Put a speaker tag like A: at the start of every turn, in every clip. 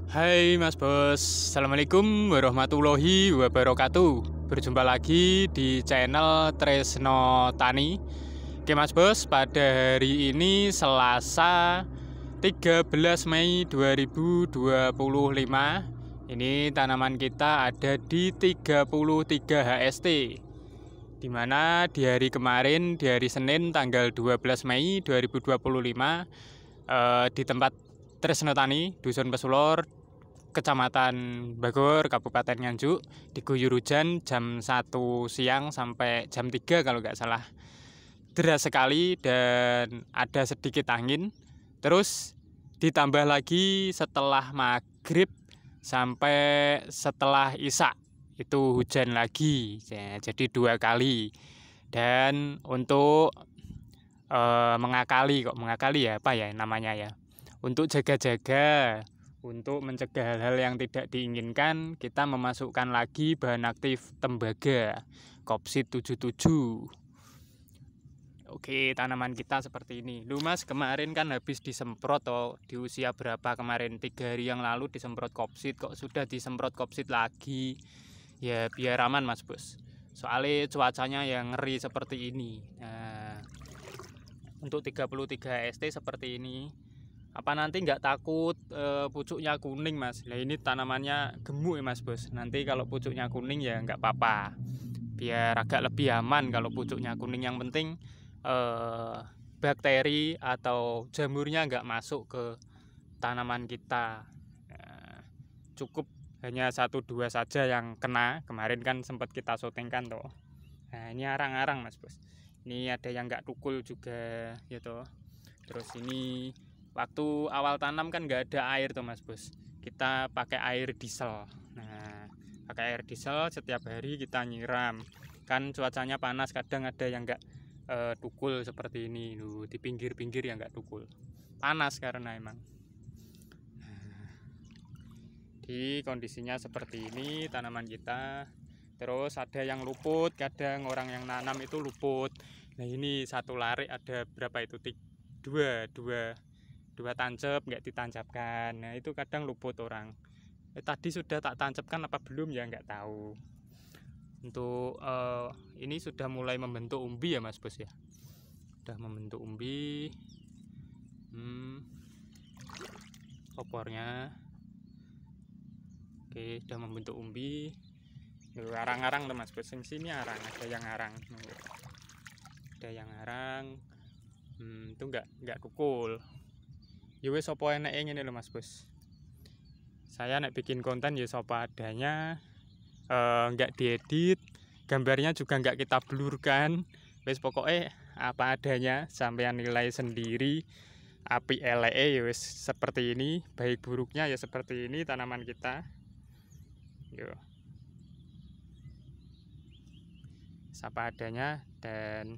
A: Hai Mas Bos, Assalamualaikum warahmatullahi wabarakatuh. Berjumpa lagi di channel Tresno Tani. Oke Mas Bos, pada hari ini Selasa 13 Mei 2025. Ini tanaman kita ada di 33 HST. Dimana di hari kemarin, di hari Senin tanggal 12 Mei 2025, di tempat Tresno Tani, Dusun Pesulor, Kecamatan Bagor, Kabupaten Nganjuk, diguyur hujan jam 1 siang sampai jam 3 kalau nggak salah. Deras sekali dan ada sedikit angin. Terus ditambah lagi setelah maghrib sampai setelah isya itu hujan lagi. Jadi 2 kali. Dan untuk mengakali ya, apa ya namanya ya? Untuk jaga-jaga, untuk mencegah hal-hal yang tidak diinginkan, kita memasukkan lagi bahan aktif tembaga, Kopsid 77. Oke, tanaman kita seperti ini. Lu Mas, kemarin kan habis disemprot toh, di usia berapa kemarin? 3 hari yang lalu disemprot Kopsid, kok sudah disemprot Kopsid lagi? Ya biar aman Mas Bos. Soalnya cuacanya yang ngeri seperti ini. Nah, untuk 33 ST seperti ini. Apa nanti nggak takut pucuknya kuning Mas? Nah ini tanamannya gemuk ya Mas Bos. Nanti kalau pucuknya kuning ya nggak apa-apa, biar agak lebih aman kalau pucuknya kuning. Yang penting bakteri atau jamurnya nggak masuk ke tanaman kita. Cukup hanya 1-2 saja yang kena. Kemarin kan sempat kita syutingkan toh. Nah ini arang-arang Mas Bos. Ini ada yang nggak tukul juga ya toh. Terus ini waktu awal tanam kan nggak ada air tuh Mas Bos, kita pakai air diesel. Nah pakai air diesel setiap hari kita nyiram. Kan cuacanya panas, kadang ada yang nggak tukul seperti ini. Di pinggir-pinggir yang nggak tukul, panas karena emang. Di kondisinya seperti ini tanaman kita. Terus ada yang luput, kadang orang yang nanam itu luput. Nah ini satu larik ada berapa itu? Dua tancap nggak ditancapkan. Nah itu kadang luput orang. Tadi sudah tak tancapkan apa belum ya nggak tahu. Untuk ini sudah mulai membentuk umbi ya Mas Bos ya. Sudah membentuk umbi. Opornya oke, sudah membentuk umbi. Arang-arang tuh Mas Bos. Sini arang, ada yang arang. Ada yang arang. Itu nggak tukul. Ya wis apa enake ngene lho Mas Bos. Saya nek bikin konten ya apa adanya, nggak diedit, gambarnya juga nggak kita blurkan. Wis pokoknya apa adanya, sampean nilai sendiri. Api eleke ya wis seperti ini, baik buruknya ya seperti ini tanaman kita. Yo. Apa adanya. Dan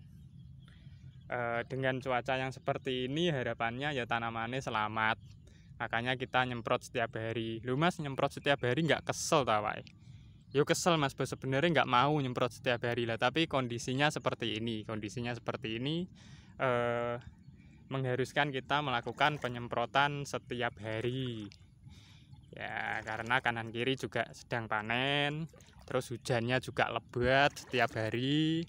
A: dengan cuaca yang seperti ini harapannya ya tanamannya selamat. Makanya kita nyemprot setiap hari. Lu Mas nyemprot setiap hari nggak kesel tau wae? Yo kesel Mas Bos, sebenarnya nggak mau nyemprot setiap hari lah, tapi kondisinya seperti ini. Mengharuskan kita melakukan penyemprotan setiap hari. Ya karena kanan kiri juga sedang panen, terus hujannya juga lebat setiap hari.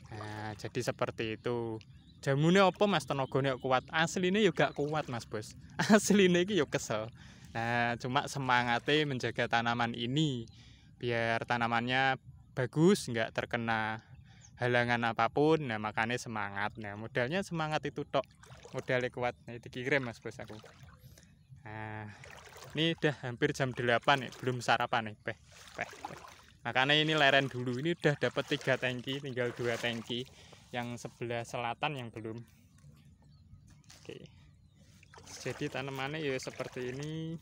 A: Nah jadi seperti itu. Jamune apa Mas, tenagane kuat? Asline yo gak kuat Mas Bos. Asline iki yo kesel. Nah, cuma semangatnya menjaga tanaman ini biar tanamannya bagus, nggak terkena halangan apapun. Nah, makanya semangat. Nah, modalnya semangat itu tok. Modalnya kuat. Nah, dikirim Mas Bos aku. Nah, ini udah hampir jam 8 nih, belum sarapan nih. Makanya ini leren dulu. Ini udah dapat 3 tangki, tinggal 2 tangki. Yang sebelah selatan yang belum. Oke. Jadi tanamannya ya seperti ini.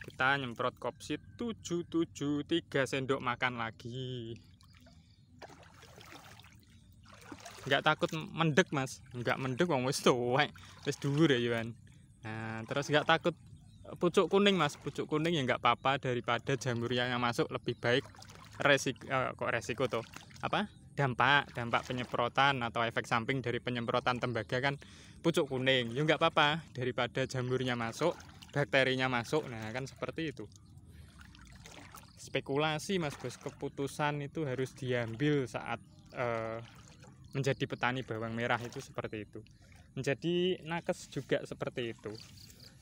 A: Kita nyemprot Kopsid 77 3 sendok makan lagi. Nggak takut mendek Mas, nggak mendek wong wis tuwek, wis dhuwur ya Yohan. Nah, terus nggak takut pucuk kuning Mas, pucuk kuning ya nggak apa-apa, daripada jamurnya yang masuk lebih baik. Resiko tuh apa dampak penyemprotan atau efek samping dari penyemprotan tembaga kan pucuk kuning. Ya nggak apa-apa, daripada jamurnya masuk, bakterinya masuk. Nah kan seperti itu. Spekulasi Mas Bos, keputusan itu harus diambil saat menjadi petani bawang merah itu seperti itu. Menjadi nakes juga seperti itu.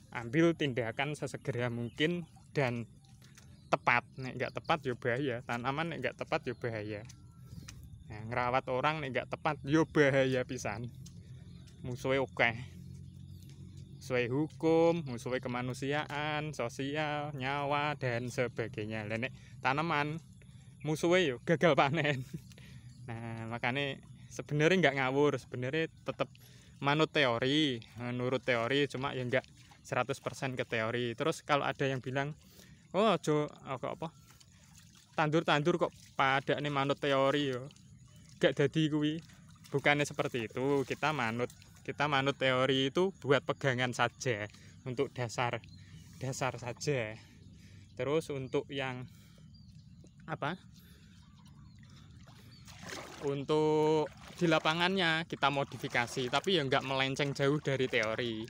A: Ambil tindakan sesegera mungkin dan tepat. Nek nggak tepat ya bahaya. Tanaman nek nggak tepat ya bahaya. Nah, ngerawat orang nek nggak tepat ya bahaya pisan. Musuhnya oke. Musuhnya hukum, musuhnya kemanusiaan, sosial, nyawa dan sebagainya. Nek tanaman musuhnya yo gagal panen. Nah, makanya sebenarnya nggak ngawur, sebenarnya tetap manut teori, menurut teori, cuma ya nggak 100% ke teori. Terus kalau ada yang bilang, oh apa tandur-tandur kok pada nih manut teori yo, gak jadi kuwi. Bukannya seperti itu, kita manut teori itu buat pegangan saja, untuk dasar saja. Terus untuk yang apa, untuk di lapangannya kita modifikasi, tapi ya nggak melenceng jauh dari teori.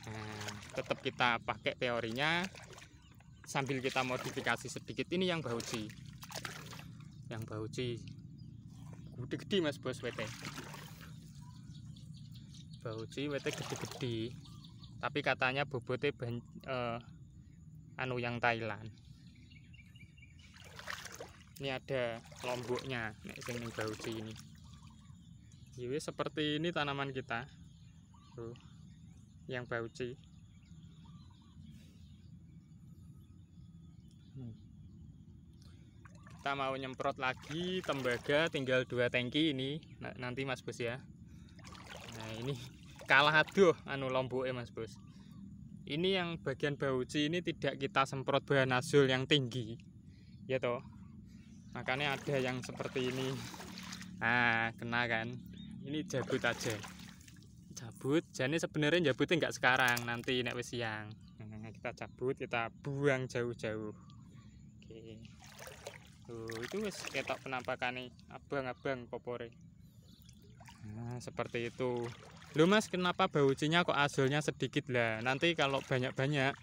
A: Nah, tetap kita pakai teorinya sambil kita modifikasi sedikit. Ini yang bauci gede-gede Mas Bos, bauci wete gede-gede, tapi katanya bobotnya yang Thailand. Ini ada lomboknya nek sing bauci ini. Jadi seperti ini tanaman kita tuh, yang bauci. Kita mau nyemprot lagi tembaga, tinggal 2 tangki ini nanti Mas Bos ya. Nah ini kalah aduh lomboknya Mas Bos. Ini yang bagian bauci ini tidak kita semprot bahan azul yang tinggi ya toh, makanya ada yang seperti ini. Nah kena kan, ini jabut aja, cabut. Jadi sebenarnya jabutnya nggak sekarang, nanti nek wis siang. Nah, kita cabut, kita buang jauh-jauh. Oke. Tuh, itu wis ketok penampakan nih, abang-abang popore. Nah, seperti itu. Loh Mas, kenapa baucinya kok azulnya sedikit lah? Nanti kalau banyak-banyak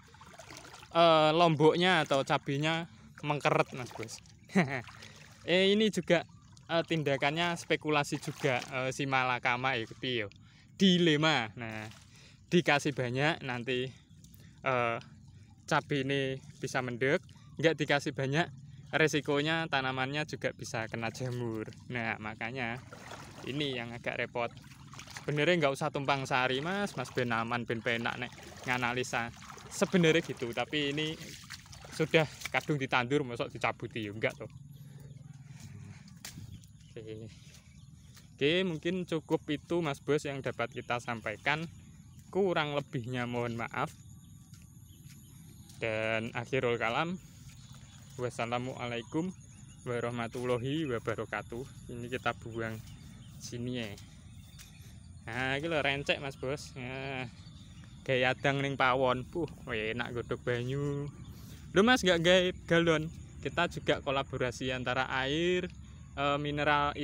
A: lomboknya atau cabenya mengkeret Mas Bos. Ini juga tindakannya spekulasi juga, si malakama itu dilema. Nah, dikasih banyak nanti cabai ini bisa mendek, nggak dikasih banyak resikonya tanamannya juga bisa kena jamur. Nah makanya ini yang agak repot. Sebenarnya nggak usah tumpang sari mas ben aman, ben penak nek nganalisa sebenarnya gitu. Tapi ini sudah kadung ditandur, masuk dicabuti ya enggak tuh. Oke, mungkin cukup itu Mas Bos yang dapat kita sampaikan. Kurang lebihnya mohon maaf. Dan akhirul kalam, wassalamualaikum warahmatullahi wabarakatuh. Ini kita buang sini ya. Nah ini lho rencek Mas Bos. Nah, gaya adang ning pawon. Enak godhog banyu. Lho Mas gak gawe galon. Kita juga kolaborasi antara air mineral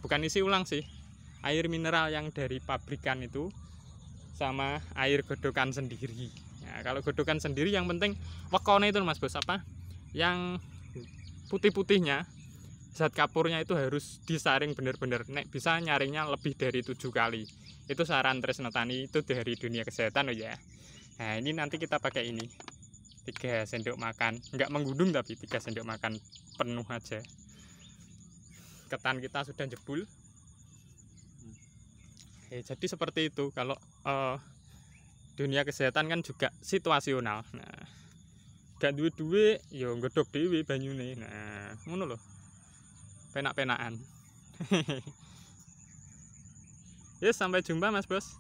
A: bukan isi ulang sih, air mineral yang dari pabrikan itu sama air godokan sendiri. Nah, kalau godokan sendiri yang penting wekone itu Mas Bos, apa yang putih-putihnya, zat kapurnya itu harus disaring bener-bener. Nek bisa nyaringnya lebih dari 7 kali. Itu saran Tresno Tani itu dari dunia kesehatan loh ya. Nah ini nanti kita pakai ini 3 sendok makan, nggak menggundung tapi 3 sendok makan penuh aja. Ketan kita sudah jebul. Jadi seperti itu. Kalau dunia kesehatan kan juga situasional. Nah, gak duwe-duwe ya nggodhog dhewe banyune. Nah, ngono lho. Penak-penakan. Yes, sampai jumpa Mas Bos.